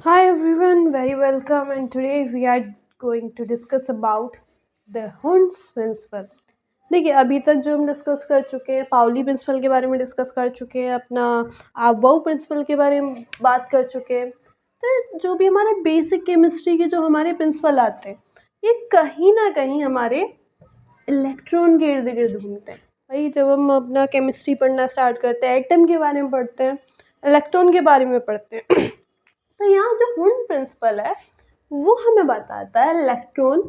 Hi everyone, very welcome, and today we are going to discuss about the Hund's principle. देखिए अभी तक जो हम डिस्कस कर चुके हैं पाउली प्रिंसिपल के बारे में डिस्कस कर चुके हैं, अपना आबो प्रिंसिपल के बारे में बात कर चुके हैं। तो जो भी हमारे बेसिक केमिस्ट्री के जो हमारे प्रिंसिपल आते हैं ये कहीं ना कहीं हमारे इलेक्ट्रॉन के इर्द गिर्द घूमते हैं। भाई जब हम अपना केमिस्ट्री पढ़ना स्टार्ट करते हैं एटम के बारे में पढ़ते हैं, इलेक्ट्रॉन के बारे में पढ़ते हैं तो यहाँ जो हुंड प्रिंसिपल है वो हमें बताता है इलेक्ट्रॉन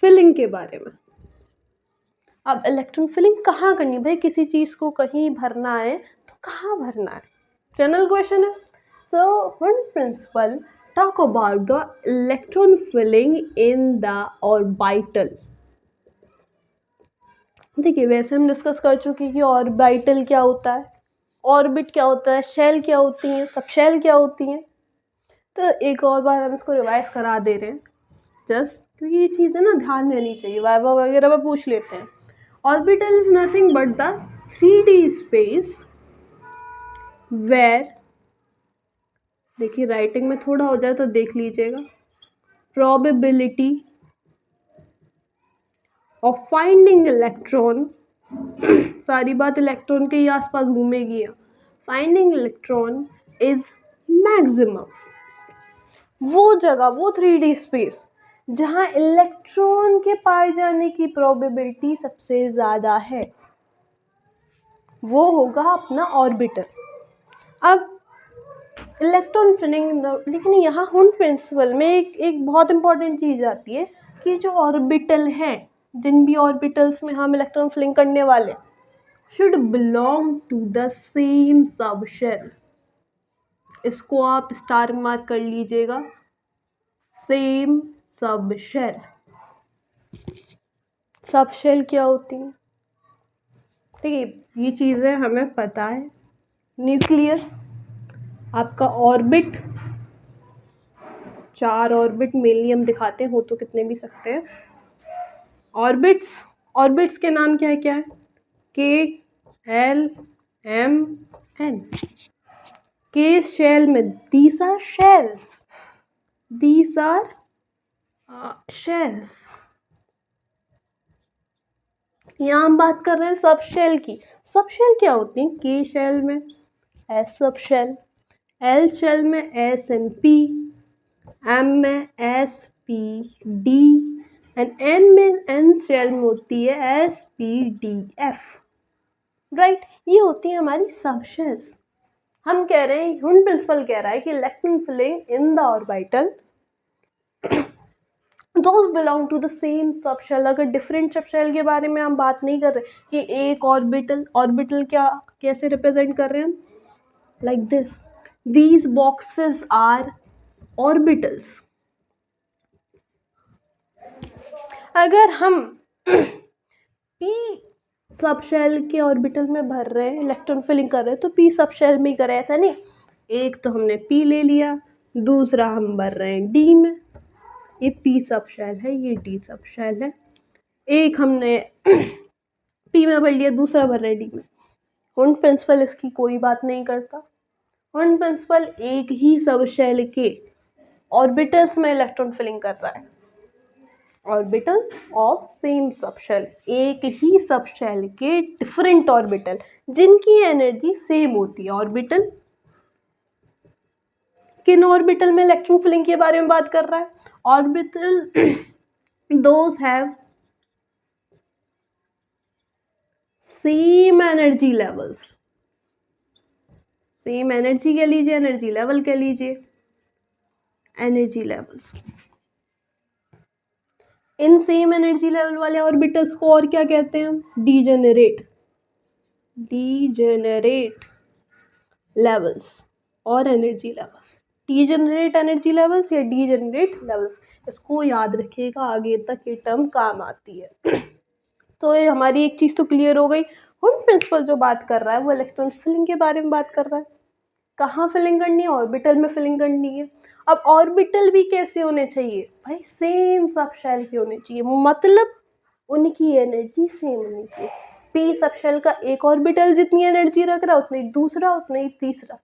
फिलिंग के बारे में। अब इलेक्ट्रॉन फिलिंग कहाँ करनी, भाई किसी चीज़ को कहीं भरना है तो कहाँ भरना है, जनरल क्वेश्चन है। So Hund principle talk about the electron filling in the orbital. देखिए वैसे हम डिस्कस कर चुके हैं कि ऑर्बिटल क्या होता है, ऑर्बिट क्या होता है, शेल क्या होती हैं, सब शेल क्या होती हैं। तो एक और बार हम इसको रिवाइज करा दे रहे हैं जस्ट क्योंकि ये चीज़ें ना ध्यान रहनी चाहिए, वाइवा वगैरह में पूछ लेते हैं। Orbital is nothing but the 3D space where, देखिए राइटिंग में थोड़ा हो जाए तो देख लीजिएगा, प्रोबेबिलिटी ऑफ फाइंडिंग इलेक्ट्रॉन सारी बात इलेक्ट्रॉन के ही आसपास घूमेगी। फाइंडिंग इलेक्ट्रॉन इज मैक्सिमम, वो जगह वो 3D स्पेस जहाँ इलेक्ट्रॉन के पाए जाने की प्रोबेबिलिटी सबसे ज़्यादा है वो होगा अपना ऑर्बिटल। अब इलेक्ट्रॉन फिलिंग, लेकिन यहाँ हुंड प्रिंसिपल में एक बहुत इंपॉर्टेंट चीज़ आती है कि जो ऑर्बिटल हैं, जिन भी ऑर्बिटल्स में हम इलेक्ट्रॉन फिलिंग करने वाले should belong to the same sub shell. इसको आप स्टार मार्क कर लीजिएगा, सेम सब शेल। सब शेल क्या होती है, देखिए ये चीज़ें हमें पता है। न्यूक्लियस, आपका ऑर्बिट, 4 ऑर्बिट मेनली हम दिखाते हैं, हो तो कितने भी सकते हैं। ऑर्बिट्स, ऑर्बिट्स के नाम क्या है K L M N. K shell में these are shells, these are shells. यहाँ हम बात कर रहे हैं सब शेल की। सब शेल क्या होती हैं, के शेल में S sub shell, L shell में एस एन पी, एम में S P D and N में एन शेल में होती है S P D F. Right, ये होती है हमारी सब शेल्स। हम कह रहे हैं, हुंड प्रिंसिपल कह रहा है कि electron filling in the orbital those belong to the same sub shell. अगर डिफरेंट सब शेल के बारे में हम बात नहीं कर रहे कि एक ऑर्बिटल, ऑर्बिटल क्या कैसे रिप्रेजेंट कर रहे हैं हम, like this, these boxes are orbitals। अगर हम p सब शेल के ऑर्बिटल में भर रहे हैं, इलेक्ट्रॉन फिलिंग कर रहे हैं तो p सब शेल में ही करें, ऐसा नहीं। एक तो हमने p ले लिया, दूसरा हम भर रहे हैं d में, ये p सब शेल है, ये d सब शेल है। एक हमने p में भर लिया, दूसरा भर रहे हैं d में। हुंड प्रिंसिपल इसकी कोई बात नहीं करता। हुंड प्रिंसिपल एक ही सब शेल के ऑर्बिटल्स में इलेक्ट्रॉन फिलिंग कर रहा है। Orbital of same sub shell, एक ही सब शेल के डिफरेंट ऑर्बिटल जिनकी एनर्जी सेम होती है। ऑर्बिटल, किन ऑर्बिटल में इलेक्ट्रॉन फिलिंग के बारे में बात कर रहा है, orbital those have same energy levels, same energy कह लीजिए, एनर्जी लेवल कह लीजिए, energy levels. In same energy level वाले ऑर्बिटल्स को और क्या कहते हैं हम, डीजेनरेट, डीजेनरेट लेवल्स और energy levels. Degenerate energy levels या डीजेनरेट लेवल्स, इसको याद रखिएगा, आगे तक ये टर्म काम आती है। तो ये हमारी एक चीज़ तो क्लियर हो गई, हुंड प्रिंसिपल जो बात कर रहा है वो इलेक्ट्रॉन फिलिंग के बारे में बात कर रहा है। कहाँ फिलिंग करनी है, ऑर्बिटल में फिलिंग करनी है। अब ऑर्बिटल भी कैसे होने चाहिए, भाई सेम सब शेल के होने चाहिए, मतलब उनकी एनर्जी सेम होनी चाहिए। पी सब शेल का एक ऑर्बिटल जितनी एनर्जी रख रहा है उतनी दूसरा, उतना ही तीसरा।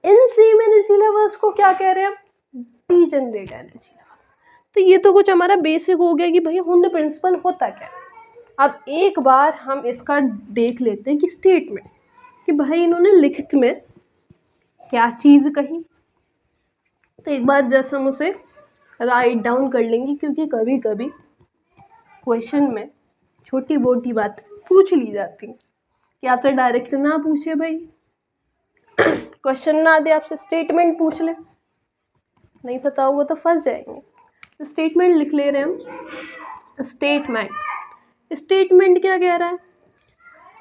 इन सेम एनर्जी लेवल्स को क्या कह रहे हैं हम? Degenerate energy levels. तो ये तो कुछ हमारा बेसिक हो गया कि भाई हुंड प्रिंसिपल होता क्या है। अब एक बार हम इसका देख लेते हैं कि स्टेटमेंट, कि भाई इन्होंने लिखित में क्या चीज़ कही। तो एक बार जस्ट हम उसे राइट डाउन कर लेंगे, क्योंकि कभी कभी क्वेश्चन में छोटी मोटी बात पूछ ली जाती है कि आपसे डायरेक्ट ना पूछे भाई, क्वेश्चन ना दे, आपसे स्टेटमेंट पूछ ले, नहीं पता होगा तो फंस जाएंगे। तो स्टेटमेंट लिख ले रहे हम। स्टेटमेंट क्या कह रहा है?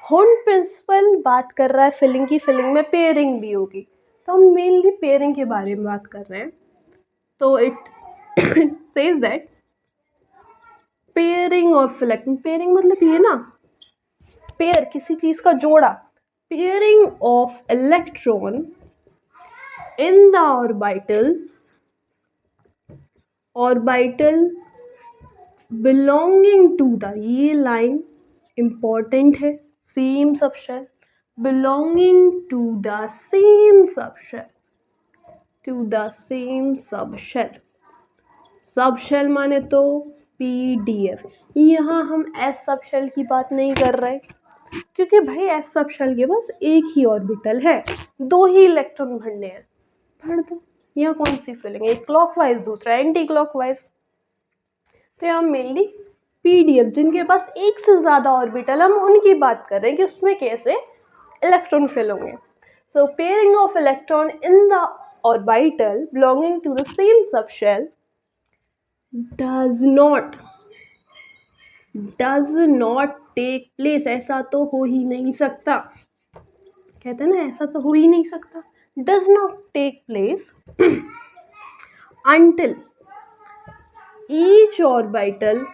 हुंड प्रिंसिपल बात कर रहा है फिलिंग की, फिलिंग में पेयरिंग भी होगी, तो हम मेनली पेयरिंग के बारे में बात कर रहे हैं। तो it says that pairing of electron, pairing मतलब ये ना, पेयर किसी चीज का जोड़ा, pairing of electron in the orbital belonging to the, ये लाइन इंपॉर्टेंट है, same subshell, belonging to the same subshell, to the same subshell. Subshell माने तो पीडीएफ। यहाँ हम एस सबशेल की बात नहीं कर रहे, क्योंकि भाई एस सबशेल के पास एक ही ऑर्बिटल है, 2 ही इलेक्ट्रॉन भरने हैं, भर दो। यहाँ कौन सी फिलिंग है? एक क्लॉकवाइज, दूसरा एंटी क्लॉकवाइज। तो यहाँ मेनली पीडीएफ जिनके पास एक से ज़्यादा ऑर्बिटल, हम उनकी बात कर रहे हैं कि उसमें कैसे इलेक्ट्रॉन फिल होंगे। So pairing of electron in the orbital belonging to the same subshell does not take place, ऐसा तो हो ही नहीं सकता, कहते हैं ना, ऐसा तो हो ही नहीं सकता, does not take place until each orbital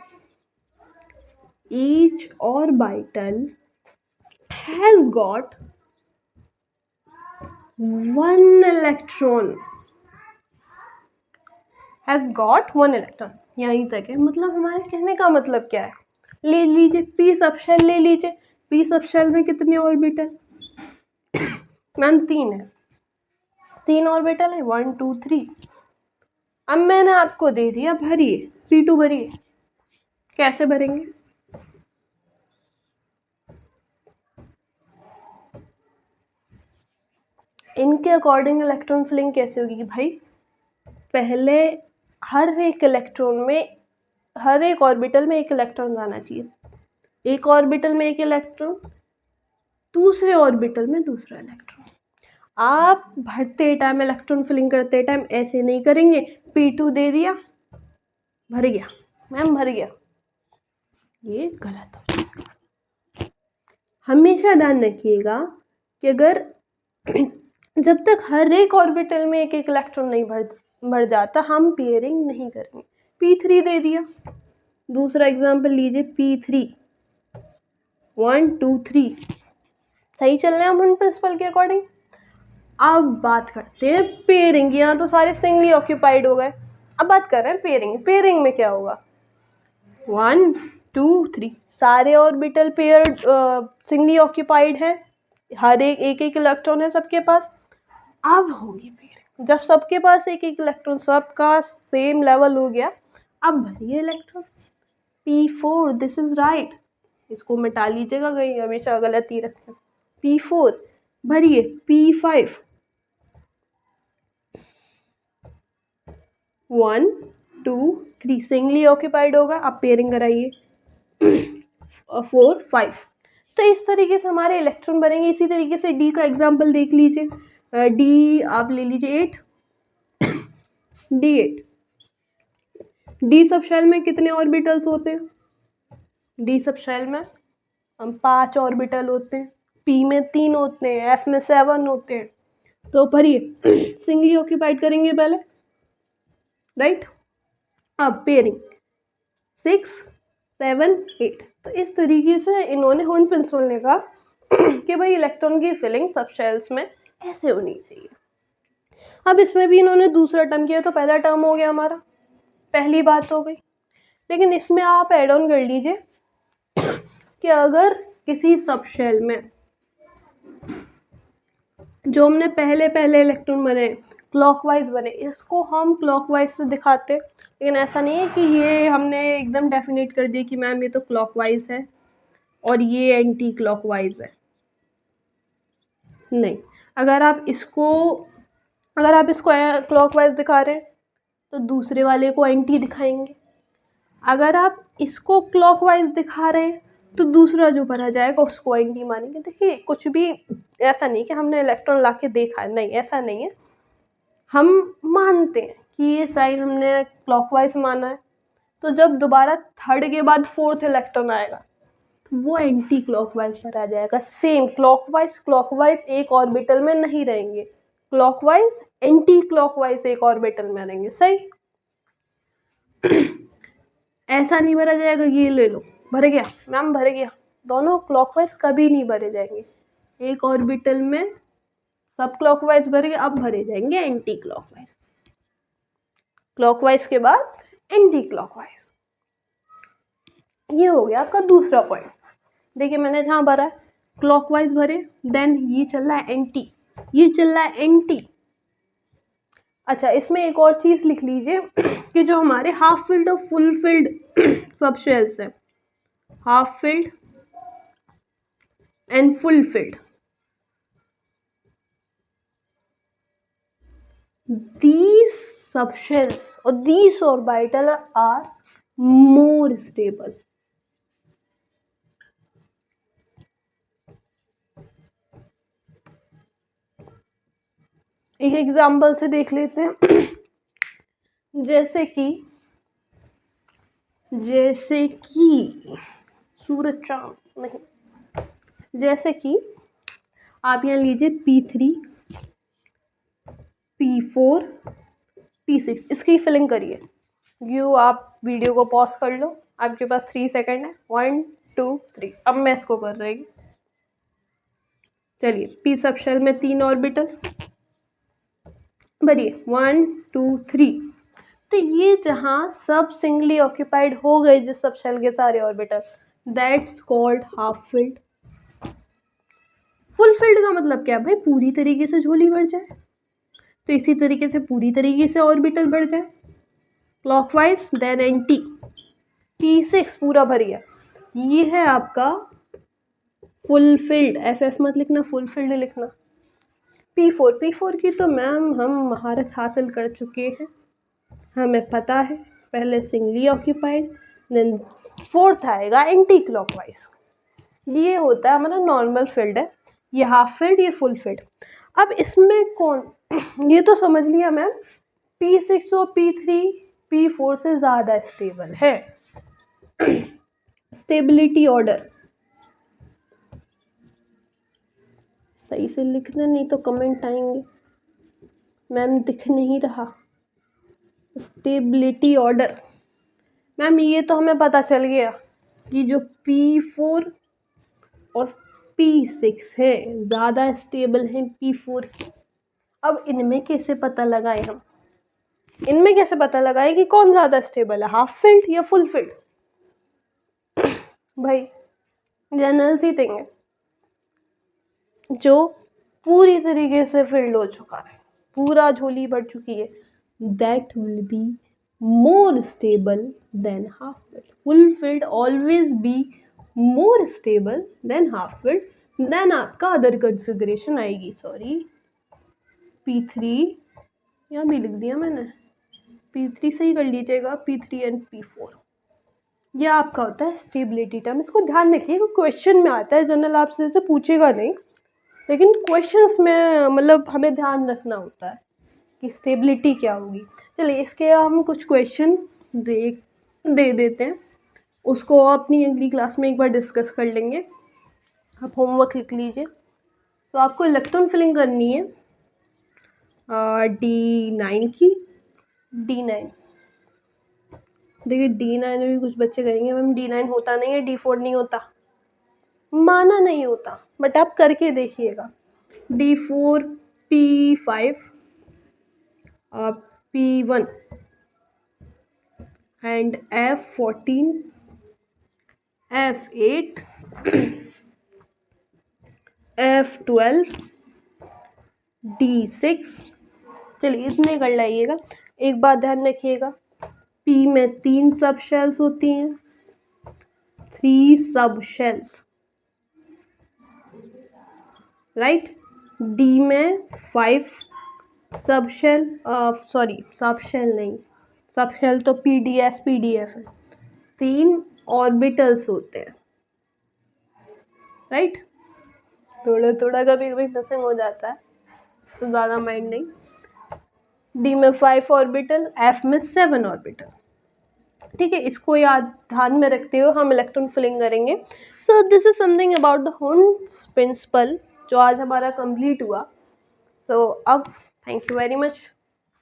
has got one electron, यहीं तक है। मतलब हमारे कहने का मतलब क्या है? ले लीजिए पी सबशेल, ले लीजिए पी सबशेल में कितने ऑर्बिटल? मैम 3 है, 3 ऑर्बिटल है, 1 2 3। अब मैंने आपको दे दिया भरिए, P2 भरिए। कैसे भरेंगे? इनके अकॉर्डिंग इलेक्ट्रॉन फिलिंग कैसे होगी कि भाई पहले हर एक इलेक्ट्रॉन में, हर एक ऑर्बिटल में एक इलेक्ट्रॉन जाना चाहिए, एक ऑर्बिटल में एक इलेक्ट्रॉन, दूसरे ऑर्बिटल में दूसरा इलेक्ट्रॉन। आप भरते टाइम, इलेक्ट्रॉन फिलिंग करते टाइम ऐसे नहीं करेंगे, P2 दे दिया, भर गया, मैम भर गया, ये गलत हो। हमेशा ध्यान रखिएगा कि अगर जब तक हर एक ऑर्बिटल में एक एक इलेक्ट्रॉन नहीं भर जाता, हम पेयरिंग नहीं करेंगे। P3 दे दिया, दूसरा एग्जाम्पल लीजिए P3, 1 2 3, सही चल रहे हैं हम हुंड प्रिंसिपल के अकॉर्डिंग। अब बात करते हैं पेयरिंग। यहाँ तो सारे सिंगली ऑक्यूपाइड हो गए, अब बात कर रहे हैं पेयरिंग। पेयरिंग में क्या होगा? 1 2 3, सारे ऑर्बिटल पेयर सिंगली ऑक्यूपाइड है, हर एक एक इलेक्ट्रॉन है सबके पास। अब होगी पेयरिंग, जब सबके पास एक एक इलेक्ट्रॉन, सबका सेम लेवल हो गया, अब भरिए electron. P4, this is right, इसको मिटा लीजिएगा, कहीं हमेशा गलती रखें। P4 भरिए, P5, 1 2 3 सिंगली ऑक्यूपाइड होगा, आप पेयरिंग कराइए 4 5। तो इस तरीके से हमारे इलेक्ट्रॉन बनेंगे। इसी तरीके से डी का एग्जाम्पल देख लीजिए, डी आप ले लीजिए 8, D8, डी सबशेल में कितने ऑर्बिटल्स होते हैं? डी सबशेल में हम 5 ऑर्बिटल होते हैं, पी में 3 होते हैं, एफ में 7 होते हैं। तो भरिए, सिंगली ऑक्यूपाइड करेंगे पहले, राइट। अब पेयरिंग 6 7 8। तो इस तरीके से इन्होंने हुंड प्रिंसिपल ने कहा कि भाई इलेक्ट्रॉन की फिलिंग सबशेल्स में ऐसे होनी चाहिए। अब इसमें भी इन्होंने दूसरा टर्म किया, तो पहला टर्म हो गया हमारा, पहली बात हो गई। लेकिन इसमें आप ऐड ऑन कर लीजिए कि अगर किसी सबशेल में जो हमने पहले पहले इलेक्ट्रॉन बने क्लॉकवाइज बने, इसको हम क्लॉकवाइज से दिखाते, लेकिन ऐसा नहीं है कि ये हमने एकदम डेफिनेट कर दिया कि मैम ये तो क्लॉकवाइज है और ये एंटी क्लॉकवाइज है। नहीं, अगर आप इसको क्लॉकवाइज दिखा रहे हैं तो दूसरे वाले को एंटी दिखाएंगे। अगर आप इसको क्लॉकवाइज दिखा रहे हैं तो दूसरा जो भरा जाएगा उसको एंटी मानेंगे। देखिए कुछ भी ऐसा नहीं कि हमने इलेक्ट्रॉन ला के देखा है, नहीं ऐसा नहीं है। हम मानते हैं कि ये साइन हमने क्लॉकवाइज माना है, तो जब दोबारा थर्ड के बाद फोर्थ इलेक्ट्रॉन आएगा तो वो एंटी क्लॉकवाइज भरा जाएगा। सेम क्लॉकवाइज एक ऑर्बिटल में नहीं रहेंगे, क्लॉकवाइज एंटी क्लॉकवाइज एक ऑर्बिटल में रहेंगे। सही ऐसा नहीं भरा जाएगा कि ये ले लो भर गया मैम भर गया, दोनों क्लॉकवाइज कभी नहीं भरे जाएंगे। एक ऑर्बिटल में सब क्लॉकवाइज भरे, अब भरे जाएंगे एंटी क्लॉकवाइज, क्लॉकवाइज के बाद एंटी क्लॉकवाइज। ये हो गया आपका दूसरा पॉइंट। देखिए मैंने जहाँ भरा है क्लॉकवाइज भरे, देन ये चल रहा है एंटी, ये चल रहा है एंटी। अच्छा इसमें एक और चीज़ लिख लीजिए कि जो हमारे हाफ फिल्ड और फुल फिल्ड सब शेल्स है, half filled and full field, these subshells or these orbital are more stable. एक एग्जाम्पल से देख लेते हैं जैसे कि सूरज चांद नहीं, जैसे कि आप यहाँ लीजिए P3 P4 P6, इसकी फिलिंग करिए। आप वीडियो को पॉज कर लो, आपके पास 3 सेकंड है, 1 2 3। अब मैं इसको कर रही हूँ। चलिए पी सब शेल में 3 ऑर्बिटल भरिए, 1 2 3। तो ये जहाँ सब सिंगली ऑक्यूपाइड हो गए जिस सब शेल के सारे orbital, that's called half filled. Full field का मतलब क्या है भाई, पूरी तरीके से झोली भर जाए, तो इसी तरीके से पूरी तरीके से ऑर्बिटल भर जाए क्लॉकवाइज, देन एंटी। P6 पूरा भर गया, ये है आपका फुल फिल्ड। FF मत लिखना, फुल फिल्ड लिखना। P4 की तो मैम हम महारत हासिल कर चुके हैं, हमें पता है। पहले सिंगली ऑक्यूपाइड, देन फोर्थ आएगा एंटी क्लॉकवाइज। ये होता है हमारा नॉर्मल फील्ड है, ये हाफ फील्ड, ये फुल फील्ड। अब इसमें कौन, ये तो समझ लिया मैम P6 और P3 P4 से ज़्यादा स्टेबल है। स्टेबिलिटी ऑर्डर सही से लिखना, नहीं तो कमेंट आएंगे मैम दिख नहीं रहा। स्टेबिलिटी ऑर्डर मैम ये तो हमें पता चल गया कि जो P4 और P6 है ज़्यादा स्टेबल हैं P4 की। अब इनमें कैसे पता लगाए हम, इनमें कैसे पता लगाए कि कौन ज़्यादा स्टेबल है, हाफ फील्ड या फुल फील्ड? भाई जनरल सी थिंग है, जो पूरी तरीके से फिल्ड हो चुका है, पूरा झोली भर चुकी है, that will be more stable than half filled. Full filled always be more stable than half filled. Then आपका अदर कन्फिग्रेशन आएगी, सॉरी P3 यहाँ भी लिख दिया मैंने, P3 सही कर लीजिएगा, P3 एंड P4। यह आपका होता है स्टेबिलिटी टर्म। इसको ध्यान रखिए, क्वेश्चन में आता है, जनरल आपसे जैसे पूछेगा नहीं, लेकिन क्वेश्चंस में मतलब हमें ध्यान रखना होता है कि स्टेबिलिटी क्या होगी। चलिए इसके हम कुछ क्वेश्चन दे देते हैं, उसको अपनी अगली क्लास में एक बार डिस्कस कर लेंगे। आप होमवर्क लिख लीजिए। तो आपको इलेक्ट्रॉन फिलिंग करनी है D9 की, D9। देखिए D9 में भी कुछ बच्चे कहेंगे मैम D9 होता नहीं है, D4 नहीं होता, माना नहीं होता, बट आप करके देखिएगा। D4 P5 P1 and F14 F8 F12 D6। चलिए इतने कर लाइएगा। एक बात ध्यान रखिएगा, P में 3 सब शेल्स होती हैं, 3 सब शेल्स, राइट। D में 5 सब शेल, सॉरी सब शेल नहीं, सब शेल तो PDS PDF है, 3 ऑर्बिटल्स होते हैं, राइट। थोड़ा थोड़ा कभी कभी मिसिंग हो जाता है तो ज़्यादा माइंड नहीं। D में 5 ऑर्बिटल, F में 7 ऑर्बिटल, ठीक है। इसको याद ध्यान में रखते हुए हम इलेक्ट्रॉन फिलिंग करेंगे। So this is something about the Hertz principle जो आज हमारा कंप्लीट हुआ। सो अब thank you very much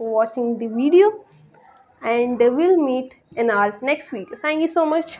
for watching the video and we'll meet in our next video. Thank you so much.